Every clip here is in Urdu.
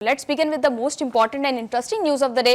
Let's begin with the most important and interesting news of the day.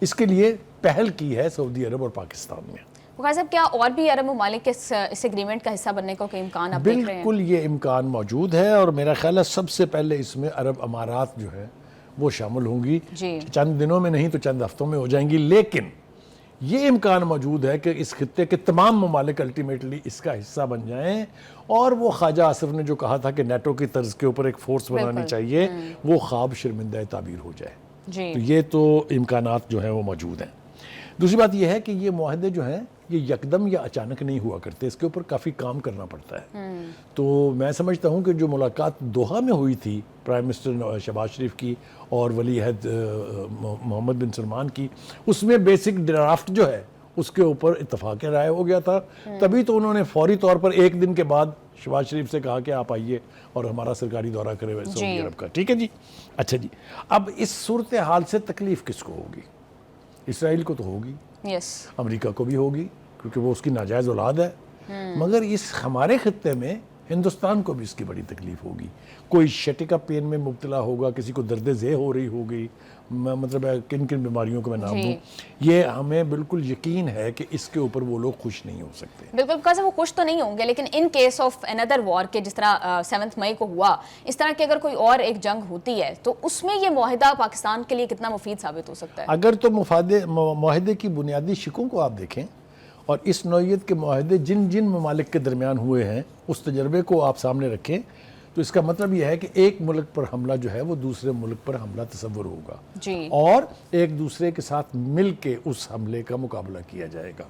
اس کے لیے پہل کی ہے سعودی عرب اور پاکستان نے. وقار صاحب کیا اور بھی عرب ممالک اس ایگریمنٹ کا حصہ بننے کو کوئی امکان آپ دیکھ رہے ہیں؟ بالکل یہ امکان موجود ہے اور میرا خیال ہے سب سے پہلے اس میں عرب امارات جو ہے وہ شامل ہوں گی. چند دنوں میں نہیں تو چند ہفتوں میں ہو جائیں گی, لیکن یہ امکان موجود ہے کہ اس خطے کے تمام ممالک الٹیمیٹلی اس کا حصہ بن جائیں, اور وہ خواجہ آصف نے جو کہا تھا کہ نیٹو کی طرز کے اوپر ایک فورس بنانی چاہیے, وہ خواب شرمندہ تعبیر ہو جائے. تو یہ تو امکانات جو ہیں وہ موجود ہیں. دوسری بات یہ ہے کہ یہ معاہدے جو ہیں یہ یکدم یا اچانک نہیں ہوا کرتے, اس کے اوپر کافی کام کرنا پڑتا ہے. تو میں سمجھتا ہوں کہ جو ملاقات دوحہ میں ہوئی تھی پرائم منسٹر شہباز شریف کی اور ولی عہد محمد بن سلمان کی, اس میں بیسک ڈرافٹ جو ہے اس کے اوپر اتفاق رائے ہو گیا تھا. تبھی تو انہوں نے فوری طور پر ایک دن کے بعد شہباز شریف سے کہا کہ آپ آئیے اور ہمارا سرکاری دورہ کرے ہوئے سعودی عرب کا. ٹھیک ہے جی, اچھا جی. اب اس صورتحال سے تکلیف کس کو ہوگی؟ اسرائیل کو تو ہوگی, امریکہ کو بھی ہوگی کیونکہ وہ اس کی ناجائز اولاد ہے, مگر اس ہمارے خطے میں ہندوستان کو بھی اس کی بڑی تکلیف ہوگی. کوئی شٹیکا پین میں مبتلا ہوگا, کسی کو درد ذیل ہو رہی ہوگی, مطلب کن کن بیماریوں کو میں نام دوں. یہ ہمیں بالکل یقین ہے کہ اس کے اوپر وہ لوگ خوش نہیں ہو سکتے. بالکل کیسے وہ خوش تو نہیں ہوں گے, لیکن ان کیس آف انادر وار کے جس طرح 7 مئی کو ہوا, اس طرح کی اگر کوئی اور ایک جنگ ہوتی ہے تو اس میں یہ معاہدہ پاکستان کے لیے کتنا مفید ثابت ہو سکتا ہے؟ اگر تو معاہدے کی بنیادی شقوں کو آپ دیکھیں اور اس نوعیت کے معاہدے جن جن ممالک کے درمیان ہوئے ہیں اس تجربے کو آپ سامنے رکھیں, تو اس کا مطلب یہ ہے کہ ایک ملک پر حملہ جو ہے وہ دوسرے ملک پر حملہ تصور ہوگا, اور ایک دوسرے کے ساتھ مل کے اس حملے کا مقابلہ کیا جائے گا.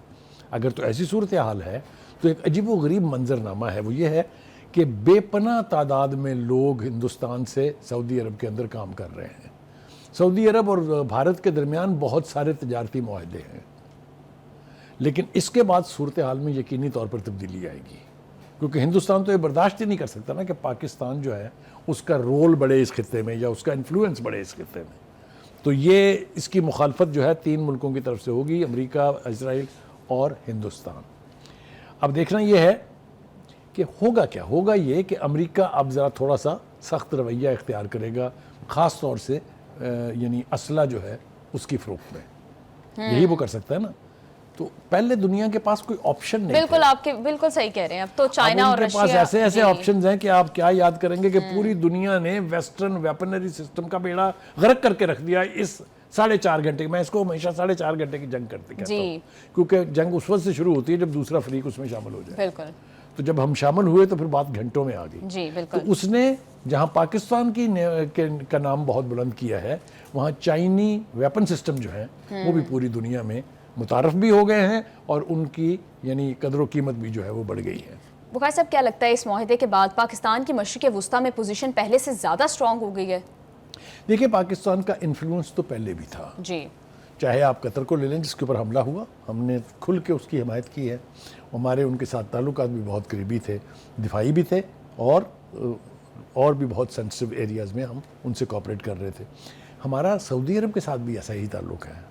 اگر تو ایسی صورتحال ہے تو ایک عجیب و غریب منظرنامہ ہے, وہ یہ ہے کہ بے پناہ تعداد میں لوگ ہندوستان سے سعودی عرب کے اندر کام کر رہے ہیں. سعودی عرب اور بھارت کے درمیان بہت سارے تجارتی معاہدے ہیں, لیکن اس کے بعد صورتحال میں یقینی طور پر تبدیلی آئے گی, کیونکہ ہندوستان تو یہ برداشت ہی نہیں کر سکتا نا کہ پاکستان جو ہے اس کا رول بڑھے اس خطے میں یا اس کا انفلوئنس بڑھے اس خطے میں. تو یہ اس کی مخالفت جو ہے 3 ملکوں کی طرف سے ہوگی, امریکہ, اسرائیل اور ہندوستان. اب دیکھنا یہ ہے کہ ہوگا کیا. ہوگا یہ کہ امریکہ اب ذرا تھوڑا سا سخت رویہ اختیار کرے گا, خاص طور سے یعنی اسلحہ جو ہے اس کی فروخت میں. یہی وہ کر سکتا ہے نا. تو پہلے دنیا کے پاس کوئی آپشن نہیں. بالکل آپ کے بالکل صحیح کہہ رہے ہیں. اب تو چائنا اور رشیا, اب ان کے پاس ایسے آپشنز ہیں کہ آپ کیا یاد کریں گے کہ پوری دنیا نے ویسٹرن ویپنری سسٹم کا بیڑا غرق کر کے رکھ دیا اس 4.5 گھنٹے. میں اس کو ہمیشہ 4.5 گھنٹے کی جنگ کرتے کہتا ہوں, کیونکہ جنگ اس وقت سے شروع ہوتی ہے جب دوسرا فریق اس میں شامل ہو جائے. بالکل. تو جب ہم شامل ہوئے تو پھر بات گھنٹوں میں آ گئی. جی بالکل. تو اس نے جہاں پاکستان کا نام بہت بلند کیا ہے, وہاں چائنی ویپن سسٹم جو ہیں وہ بھی پوری دنیا میں متعارف بھی ہو گئے ہیں, اور ان کی یعنی قدر و قیمت بھی جو ہے وہ بڑھ گئی ہے. بخاری صاحب کیا لگتا ہے اس معاہدے کے بعد پاکستان کی مشرق وسطیٰ میں پوزیشن پہلے سے زیادہ سٹرونگ ہو گئی ہے؟ دیکھیں پاکستان کا انفلوئنس تو پہلے بھی تھا. جی. چاہے آپ قطر کو لے لیں جس کے اوپر حملہ ہوا, ہم نے کھل کے اس کی حمایت کی ہے. ہمارے ان کے ساتھ تعلقات بھی بہت قریبی تھے, دفاعی بھی تھے, اور بھی بہت سینسٹیو ایریاز میں ہم ان سے کوآپریٹ کر رہے تھے. ہمارا سعودی عرب کے ساتھ بھی ایسا ہی تعلق ہے.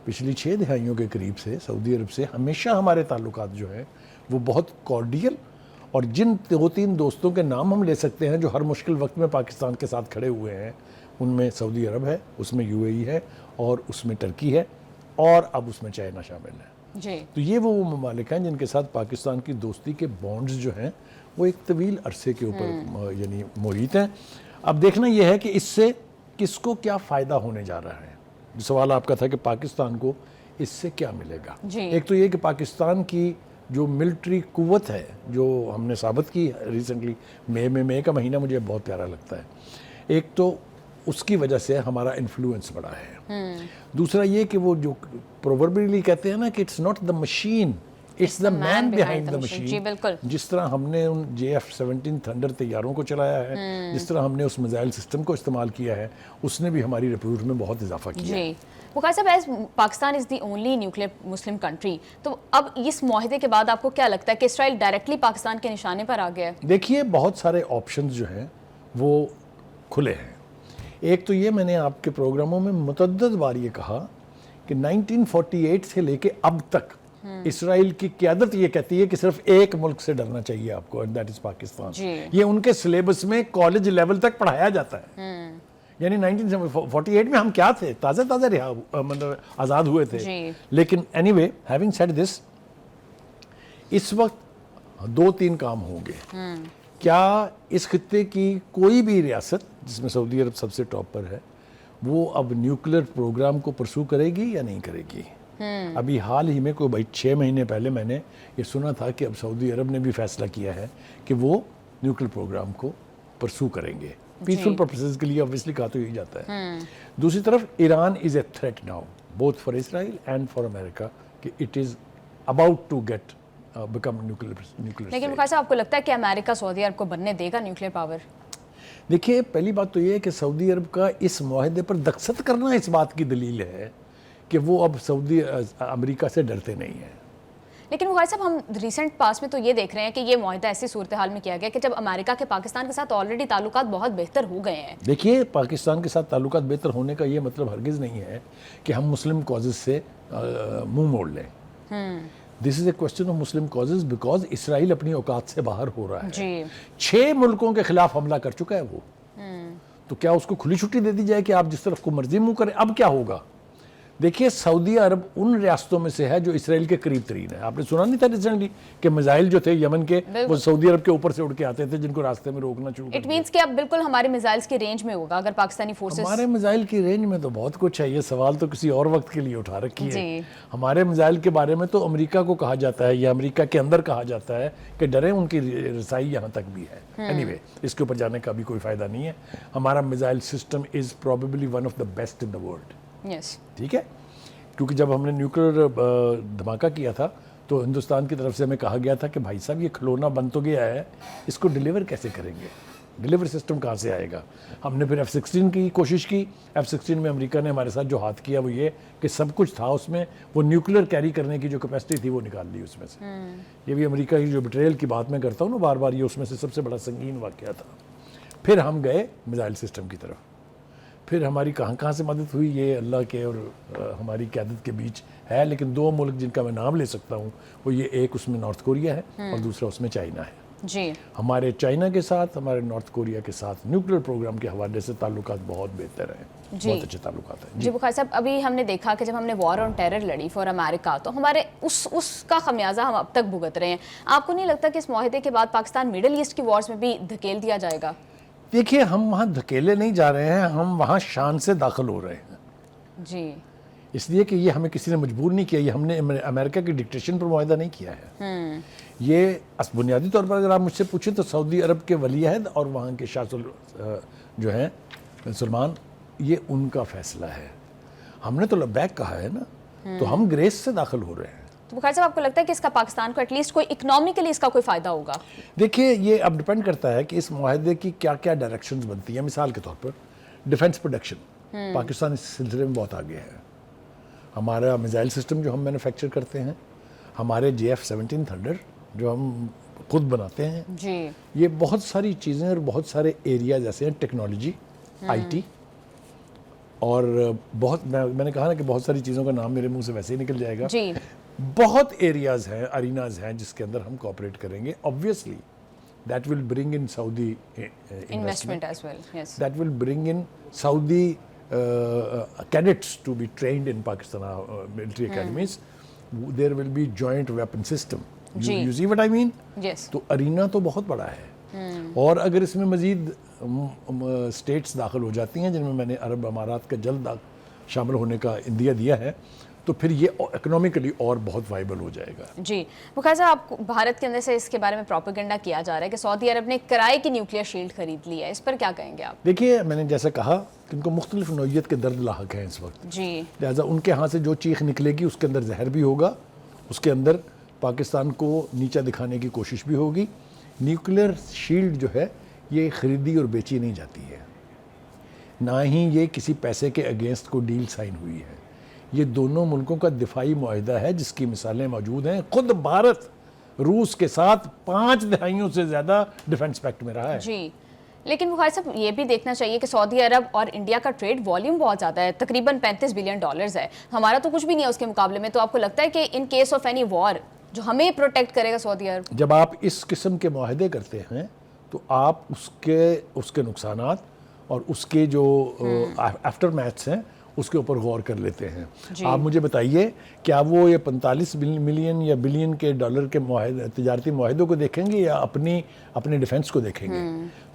پچھلی 6 دہائیوں کے قریب سے سعودی عرب سے ہمیشہ ہمارے تعلقات جو ہیں وہ بہت کارڈیل, اور جن 2-3 دوستوں کے نام ہم لے سکتے ہیں جو ہر مشکل وقت میں پاکستان کے ساتھ کھڑے ہوئے ہیں, ان میں سعودی عرب ہے, اس میں UAE ہے, اور اس میں ٹرکی ہے, اور اب اس میں چائنا شامل ہے. جی. تو یہ وہ ممالک ہیں جن کے ساتھ پاکستان کی دوستی کے بانڈز جو ہیں وہ ایک طویل عرصے کے اوپر یعنی محیط ہیں. اب دیکھنا یہ ہے کہ اس سے کس کو کیا فائدہ ہونے جا رہا ہے. سوال آپ کا تھا کہ پاکستان کو اس سے کیا ملے گا. ایک تو یہ کہ پاکستان کی جو ملٹری قوت ہے جو ہم نے ثابت کی ریسنٹلی, مئی کا مہینہ مجھے بہت پیارا لگتا ہے. ایک تو اس کی وجہ سے ہمارا انفلوئنس بڑا ہے. دوسرا یہ کہ وہ جو پرووربلی کہتے ہیں نا کہ it's not the machine, it's the man behind the machine. جی بالکل. جس طرح ہم نے ان JF-17 تھنڈر طیاروں کو چلایا ہے, جس طرح ہم نے اس میزائل سسٹم کو استعمال کیا ہے, اس نے بھی ہماری ریپیوٹ میں بہت اضافہ کیا ہے. بخاری صاحب, as Pakistan is the only nuclear Muslim country, تو اب اس معاہدے کے بعد آپ کو کیا لگتا ہے کہ اسرائیل ڈائریکٹلی پاکستان کے نشانے پر آ گیا ہے؟ دیکھیے بہت سارے آپشنز جو ہیں وہ کھلے ہیں. ایک تو یہ میں نے آپ کے پروگراموں میں متعدد بار یہ کہا کہ 1948 سے لے کے اب تک اسرائیل کی قیادت یہ کہتی ہے کہ صرف ایک ملک سے ڈرنا چاہیے آپ کو, اینڈ دیٹ از پاکستان. یہ ان کے سلیبس میں کالج لیول تک پڑھایا جاتا ہے یعنی 1948 میں ہم کیا تھے, تازہ رہا, مطلب آزاد ہوئے تھے. لیکن anyway having said this, اس وقت 2-3 کام ہوں گے. کیا اس خطے کی کوئی بھی ریاست جس میں سعودی عرب سب سے ٹاپ پر ہے وہ اب نیوکلیر پروگرام کو پرسو کرے گی یا نہیں کرے گی؟ ابھی حال ہی میں کوئی بھائی 6 مہینے پہلے میں نے یہ سنا تھا کہ اب سعودی عرب نے بھی فیصلہ کیا ہے کہ وہ نیوکلیر پروگرام کو پرسو کریں گے. پیسفل پرپسز کے لیے obviously کہا تو یہی جاتا ہے. دوسری طرف Iran is a threat now both for Israel and for America کہ it is about to get become nuclear. لیکن مخالف صاحب آپ کو لگتا ہے کہ امریکہ سعودی عرب کو بننے دے گا نیوکلیر پاور؟ دیکھیے پہلی بات تو یہ ہے کہ سعودی عرب کا اس معاہدے پر دخست کرنا اس بات کی دلیل ہے کہ وہ اب امریکہ سے ڈرتے نہیں ہیں. لیکن مخالف صاحب ہم ریسنٹ پاس میں تو یہ دیکھ رہے ہیں کہ یہ معاہدہ ایسی صورتحال میں کیا گیا کہ جب امریکہ کے پاکستان کے ساتھ آلریڈی تعلقات بہت بہتر ہو گئے ہیں. دیکھیے پاکستان کے ساتھ تعلقات بہتر ہونے کا یہ مطلب ہرگز نہیں ہے کہ ہم مسلم کازز سے منہ موڑ لیں. This is a question of Muslim causes because Israel اپنی اوقات سے باہر ہو رہا ہے. 6 ملکوں کے خلاف حملہ کر چکا ہے وہ. تو کیا اس کو کھلی چھٹی دے دی جائے کہ آپ جس طرف کو مرضی منہ کریں؟ اب کیا ہوگا؟ دیکھیے سعودی عرب ان ریاستوں میں سے ہے جو اسرائیل کے قریب ترین ہے. آپ نے سنا نہیں تھا ریسنٹلی کہ میزائل جو تھے یمن کے وہ سعودی عرب کے اوپر سے اڑ کے آتے تھے جن کو راستے میں روکنا شروع کر دیا. اٹ مینس کہ اب بالکل ہمارے میزائلز کی رینج میں ہوگا اگر پاکستانی فورسز. ہمارے میزائل کی رینج میں تو بہت کچھ ہے. یہ سوال تو کسی اور وقت کے لیے اٹھا رکھی ہے. ہمارے میزائل کے بارے میں تو امریکہ کو کہا جاتا ہے یا امریکہ کے اندر کہا جاتا ہے کہ ڈریں ان کی رسائی یہاں تک بھی ہے. اینی وے اس کے اوپر جانے کا بھی کوئی فائدہ نہیں ہے. ہمارا missile system is probably one of the best in the world. Yes ٹھیک ہے. کیونکہ جب ہم نے نیوکلیر دھماکہ کیا تھا تو ہندوستان کی طرف سے ہمیں کہا گیا تھا کہ بھائی صاحب یہ کھلونا بن تو گیا ہے, اس کو ڈیلیور کیسے کریں گے؟ ڈیلیور سسٹم کہاں سے آئے گا؟ ہم نے پھر F-16 کی کوشش کی. F-16 میں امریکہ نے ہمارے ساتھ جو ہاتھ کیا وہ یہ کہ سب کچھ تھا اس میں, وہ نیوکلیر کیری کرنے کی جو کیپیسٹی تھی وہ نکال لی اس میں سے. یہ بھی امریکہ کی جو بٹریل کی بات میں کرتا ہوں نا بار بار, یہ اس میں سے سب سے بڑا سنگین واقعہ تھا. پھر ہم گئے میزائل سسٹم کی طرف. پھر ہماری کہاں سے مدد ہوئی یہ اللہ کے اور ہماری قیادت کے بیچ ہے. لیکن 2 ملک جن کا میں نام لے سکتا ہوں وہ یہ ایک اس میں نارتھ کوریا ہے اور دوسرا اس میں چائنا ہے. جی ہمارے چائنا کے ساتھ ہمارے نارتھ کوریا کے ساتھ نیوکلیر پروگرام کے حوالے سے تعلقات بہت بہتر ہیں. بہت اچھے تعلقات ہیں. جی بخاری صاحب ابھی ہم نے دیکھا کہ جب ہم نے وار آن ٹیرر لڑی فار امریکہ تو ہمارے اس کا خمیازہ ہم اب تک بھگت رہے ہیں. آپ کو نہیں لگتا کہ اس معاہدے کے بعد پاکستان مڈل ایسٹ کی وارز میں بھی دھکیل دیا جائے گا؟ دیکھیے ہم وہاں دھکیلے نہیں جا رہے ہیں, ہم وہاں شان سے داخل ہو رہے ہیں. جی اس لیے کہ یہ ہمیں کسی نے مجبور نہیں کیا, یہ ہم نے امریکہ کی ڈکٹیشن پر معاہدہ نہیں کیا ہے. یہ بنیادی طور پر اگر آپ مجھ سے پوچھیں تو سعودی عرب کے ولی عہد اور وہاں کے شاہ جو ہیں سلمان, یہ ان کا فیصلہ ہے. ہم نے تو لبیک کہا ہے نا, تو ہم گریس سے داخل ہو رہے ہیں. تو بخاری صاحب آپ کو لگتا ہے کہ اس کا پاکستان کو ایٹ لیسٹ کوئی اکنامکلی اس کا کوئی فائدہ ہوگا؟ دیکھیے یہ اب ڈیپینڈ کرتا ہے کہ اس معاہدے کی کیا کیا ڈائریکشنز بنتی ہیں. مثال کے طور پر ڈیفنس پروڈکشن, پاکستان اس سلسلے میں بہت آگے ہے. ہمارا میزائل سسٹم جو ہم مینوفیکچر کرتے ہیں, ہمارے JF-17 تھنڈر جو ہم خود بناتے ہیں, جی یہ بہت ساری چیزیں اور بہت سارے ایریاز ایسے ہیں, ٹیکنالوجی, IT, اور بہت میں نے کہا نا کہ بہت ساری چیزوں کا نام میرے منہ سے ویسے ہی نکل جائے گا. جی بہت ایریاز ہیں, اریناز ہیں جس کے اندر ہم کوآپریٹ کریں گے. obviously that will bring in Saudi investment as well. Yes. That will bring in Saudi cadets to be trained in Pakistan military academies. There will be joint weapon system. You see what I mean? Yes. تو ارینا تو بہت بڑا ہے. اور اگر اس میں مزید اسٹیٹس داخل ہو جاتی ہیں جن میں میں نے عرب امارات کا جلد شامل ہونے کا عندیہ دیا ہے, تو پھر یہ اکنامکلی اور بہت وائبل ہو جائے گا. جی مخالف صاحب, آپ بھارت کے اندر سے اس کے بارے میں پروپیگنڈا کیا جا رہا ہے کہ سعودی عرب نے کرائے کی نیوکلیر شیلڈ خرید لی ہے, اس پر کیا کہیں گے آپ؟ دیکھیے میں نے جیسا کہا کہ ان کو مختلف نوعیت کے درد لاحق ہیں اس وقت. جی لہٰذا ان کے ہاں سے جو چیخ نکلے گی اس کے اندر زہر بھی ہوگا, اس کے اندر پاکستان کو نیچا دکھانے کی کوشش بھی ہوگی. نیوکلیر شیلڈ جو ہے یہ خریدی اور بیچی نہیں جاتی ہے, نہ ہی یہ کسی پیسے کے اگینسٹ کو ڈیل سائن ہوئی ہے. یہ دونوں ملکوں کا دفاعی معاہدہ ہے جس کی مثالیں موجود ہیں. خود بھارت روس کے ساتھ 5 دہائیوں سے زیادہ ڈیفنس پیکٹ میں رہا ہے. جی لیکن بخاری صاحب یہ بھی دیکھنا چاہیے کہ سعودی عرب اور انڈیا کا ٹریڈ والیوم بہت زیادہ ہے, تقریباً $35 بلین ہے. ہمارا تو کچھ بھی نہیں ہے اس کے مقابلے میں. تو آپ کو لگتا ہے کہ ان کیس آف اینی وار جو ہمیں پروٹیکٹ کرے گا سعودی عرب؟ جب آپ اس قسم کے معاہدے کرتے ہیں تو آپ اس کے نقصانات اور اس کے جو آفٹر میتھس ہیں اس کے اوپر غور کر لیتے ہیں. آپ مجھے بتائیے کیا وہ یہ 45 ملین یا بلین کے ڈالر کے تجارتی معاہدوں کو دیکھیں گے یا اپنے ڈیفنس کو دیکھیں گے؟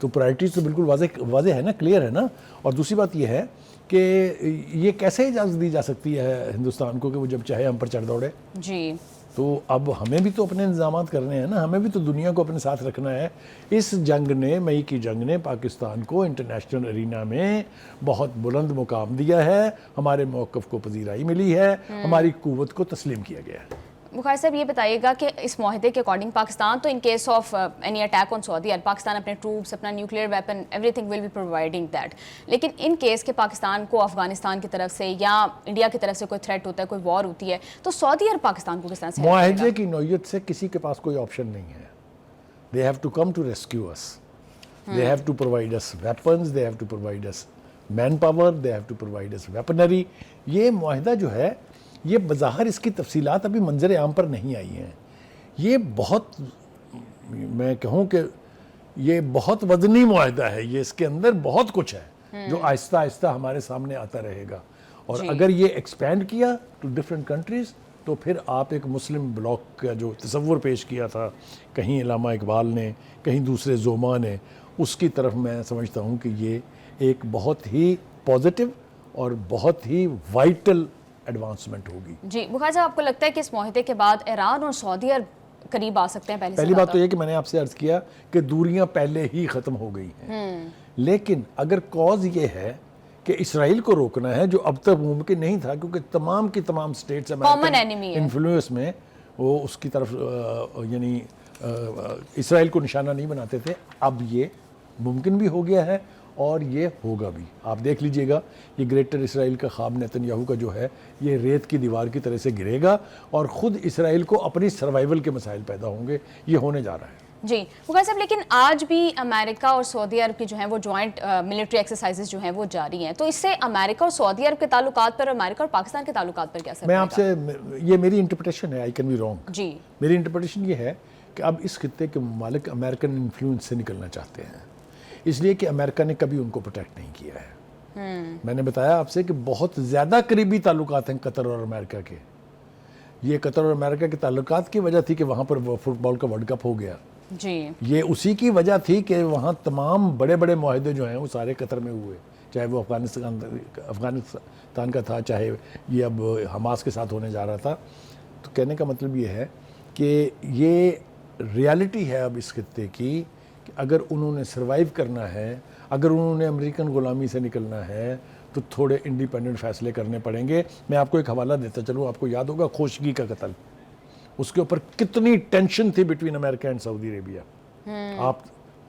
تو پرائرٹیز تو بالکل واضح ہے نا, کلیئر ہے نا. اور دوسری بات یہ ہے کہ یہ کیسے اجازت دی جا سکتی ہے ہندوستان کو کہ وہ جب چاہے ہم پر چڑھ دوڑے؟ جی تو اب ہمیں بھی تو اپنے انتظامات کرنے ہیں نا, ہمیں بھی تو دنیا کو اپنے ساتھ رکھنا ہے. اس جنگ نے, مئی کی جنگ نے پاکستان کو انٹرنیشنل ارینا میں بہت بلند مقام دیا ہے, ہمارے موقف کو پذیرائی ملی ہے, ہماری قوت کو تسلیم کیا گیا ہے. بخاری صاحب یہ بتائیے گا کہ اس معاہدے کے اکارڈنگ پاکستان تو in case of any attack on Saudi Arabia, Pakistan اپنے ٹروپس, اپنا nuclear weapon, everything will be providing that, لیکن ان کیس کہ پاکستان کو افغانستان کی طرف سے یا انڈیا کی طرف سے کوئی تھریٹ ہوتا ہے, کوئی وار ہوتی ہے, تو سعودی عرب پاکستان کو کس طرح سے معاہدے کی نوعیت سے کسی کے پاس کوئی آپشن نہیں ہے. they have to come to rescue us. they have to provide us weapons, they have to provide us manpower, they have to provide us weaponry. یہ معاہدہ جو ہے یہ بظاہر اس کی تفصیلات ابھی منظر عام پر نہیں آئی ہیں. یہ بہت, میں کہوں کہ یہ بہت وزنی معاہدہ ہے, یہ اس کے اندر بہت کچھ ہے جو آہستہ آہستہ ہمارے سامنے آتا رہے گا. اور اگر یہ ایکسپینڈ کیا ٹو ڈفرینٹ کنٹریز تو پھر آپ ایک مسلم بلاک کا جو تصور پیش کیا تھا کہیں علامہ اقبال نے, کہیں دوسرے زوما نے, اس کی طرف میں سمجھتا ہوں کہ یہ ایک بہت ہی پازیٹیو اور بہت ہی وائٹل ایڈوانسمنٹ ہوگی. جی بخاری صاحب, آپ کو لگتا ہے کہ اس معاہدے کے بعد ایران اور سعودی عرب قریب آ سکتے ہیں؟ پہلی بات تو یہ کہ میں نے آپ سے عرض کیا کہ دوریاں پہلے ہی ختم ہو گئی ہیں, لیکن اگر کاز یہ ہے کہ اسرائیل کو روکنا ہے, جو اب تک ممکن نہیں تھا کیونکہ تمام کی تمام سٹیٹس امریکن انفلوئنس میں وہ اس کی طرف یعنی اسرائیل کو نشانہ نہیں بناتے تھے, اب یہ ممکن بھی ہو گیا ہے اور یہ ہوگا بھی. آپ دیکھ لیجئے گا یہ گریٹر اسرائیل کا خواب نیتن یاہو کا جو ہے یہ ریت کی دیوار کی طرح سے گرے گا اور خود اسرائیل کو اپنی سروائیول کے مسائل پیدا ہوں گے. یہ ہونے جا رہا ہے. جی بخاری صاحب, لیکن آج بھی امریکہ اور سعودی عرب کی جو ہیں وہ جوائنٹ ملٹری ایکسرسائزز جو ہیں وہ جاری ہیں, تو اس سے امریکہ اور سعودی عرب کے تعلقات پر اور امریکہ اور پاکستان کے تعلقات پر کیا اثر پڑے گا؟ میں آپ سے, یہ میری انٹرپریٹیشن ہے, آئی کین بی رانگ. جی میری انٹرپریٹیشن یہ ہے کہ اب اس خطے کے ممالک امریکن انفلوئنس سے نکلنا چاہتے ہیں, اس لیے کہ امریکہ نے کبھی ان کو پروٹیکٹ نہیں کیا ہے. میں نے بتایا آپ سے کہ بہت زیادہ قریبی تعلقات ہیں قطر اور امریکہ کے. یہ قطر اور امریکہ کے تعلقات کی وجہ تھی کہ وہاں پر فٹ بال کا ورلڈ کپ ہو گیا. جی یہ اسی کی وجہ تھی کہ وہاں تمام بڑے بڑے معاہدے جو ہیں وہ سارے قطر میں ہوئے, چاہے وہ افغانستان کا تھا, چاہے یہ اب حماس کے ساتھ ہونے جا رہا تھا. تو کہنے کا مطلب یہ ہے کہ یہ ریالٹی ہے اب اس خطے کی کہ اگر انہوں نے سروائیو کرنا ہے, اگر انہوں نے امریکن غلامی سے نکلنا ہے تو تھوڑے انڈیپینڈنٹ فیصلے کرنے پڑیں گے. میں آپ کو ایک حوالہ دیتا چلوں, آپ کو یاد ہوگا خوشگی کا قتل, اس کے اوپر کتنی ٹینشن تھی بٹوین امریکہ اینڈ سعودی عربیہ.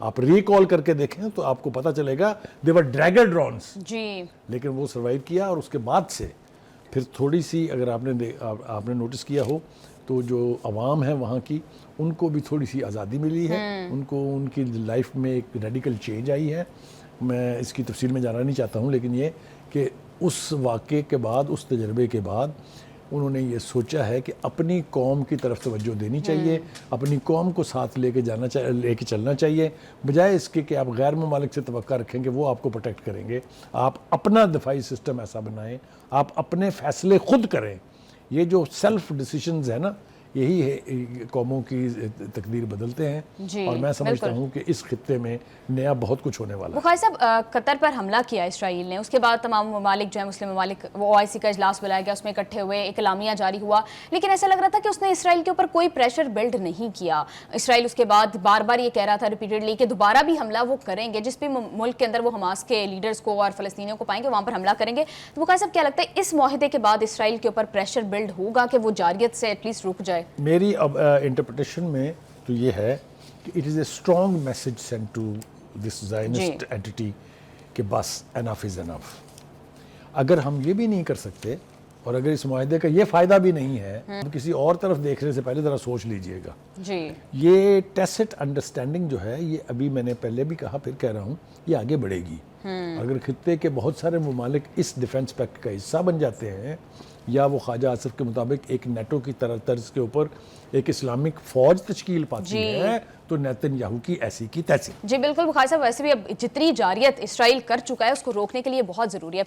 آپ ریکال کر کے دیکھیں تو آپ کو پتہ چلے گا دے ور ڈریگر ڈرونز. جی لیکن وہ سروائیو کیا اور اس کے بعد سے پھر تھوڑی سی, اگر آپ نے نوٹس کیا ہو تو جو عوام ہے وہاں کی, ان کو بھی تھوڑی سی آزادی ملی ہے, ان کو ان کی لائف میں ایک ریڈیکل چینج آئی ہے. میں اس کی تفصیل میں جانا نہیں چاہتا ہوں, لیکن یہ کہ اس واقعے کے بعد, اس تجربے کے بعد انہوں نے یہ سوچا ہے کہ اپنی قوم کی طرف توجہ دینی چاہیے, اپنی قوم کو ساتھ لے کے چلنا چاہیے, بجائے اس کے کہ آپ غیر ممالک سے توقع رکھیں کہ وہ آپ کو پروٹیکٹ کریں گے. آپ اپنا دفاعی سسٹم ایسا بنائیں, آپ اپنے فیصلے خود کریں. یہ جو سیلف ڈیسیشنز ہیں نا, یہی ہے قوموں کی تقدیر بدلتے ہیں. جی اور میں سمجھتا ہوں کہ اس خطے میں نیا بہت کچھ ہونے والا ہے. بخاری صاحب, قطر پر حملہ کیا اسرائیل نے, اس کے بعد تمام ممالک جو ہیں مسلم ممالک, وہ OIC کا اجلاس بلایا گیا, اس میں اکٹھے ہوئے, ایک اعلامیہ جاری ہوا, لیکن ایسا لگ رہا تھا کہ اس نے اسرائیل کے اوپر کوئی پریشر بلڈ نہیں کیا. اسرائیل اس کے بعد بار بار یہ کہہ رہا تھا ریپیٹڈلی کہ دوبارہ بھی حملہ وہ کریں گے, جس بھی ملک کے اندر وہ حماس کے لیڈرز کو اور فلسطینیوں کو پائیں گے وہاں پر حملہ کریں گے. تو بخاری صاحب, کیا لگتا ہے اس معاہدے کے بعد اسرائیل کے اوپر پریشر بلڈ ہوگا کہ وہ جاریت سے ایٹ لیسٹ رک جائے؟ میری انٹرپریٹیشن میں تو یہ ہے کہ it is a strong message send to this Zionist entity کہ بس انف از انف. اگر ہم یہ بھی نہیں کر سکتے اور اگر اس معاہدے کا یہ فائدہ بھی نہیں ہے تو کسی اور طرف دیکھنے سے پہلے ذرا سوچ لیجئے گا. جی یہ ٹیسٹ انڈرسٹینڈنگ جو ہے یہ ابھی میں نے پہلے بھی کہا پھر کہہ رہا ہوں یہ آگے بڑھے گی. اگر خطے کے بہت سارے ممالک اس ڈیفنس پیکٹ کا حصہ بن جاتے ہیں یا وہ خواجہ آصف کے مطابق ایک نیٹو کی طرز کے اوپر ایک اسلامک فوج تشکیل پاتی ہے تو نیتن یاہو کی ایسی کی تیسی. جی بالکل بخاری صاحب، ویسے بھی اب جتنی جارحیت اسرائیل کر چکا ہے اس کو روکنے کے لیے بہت ضروری ہے.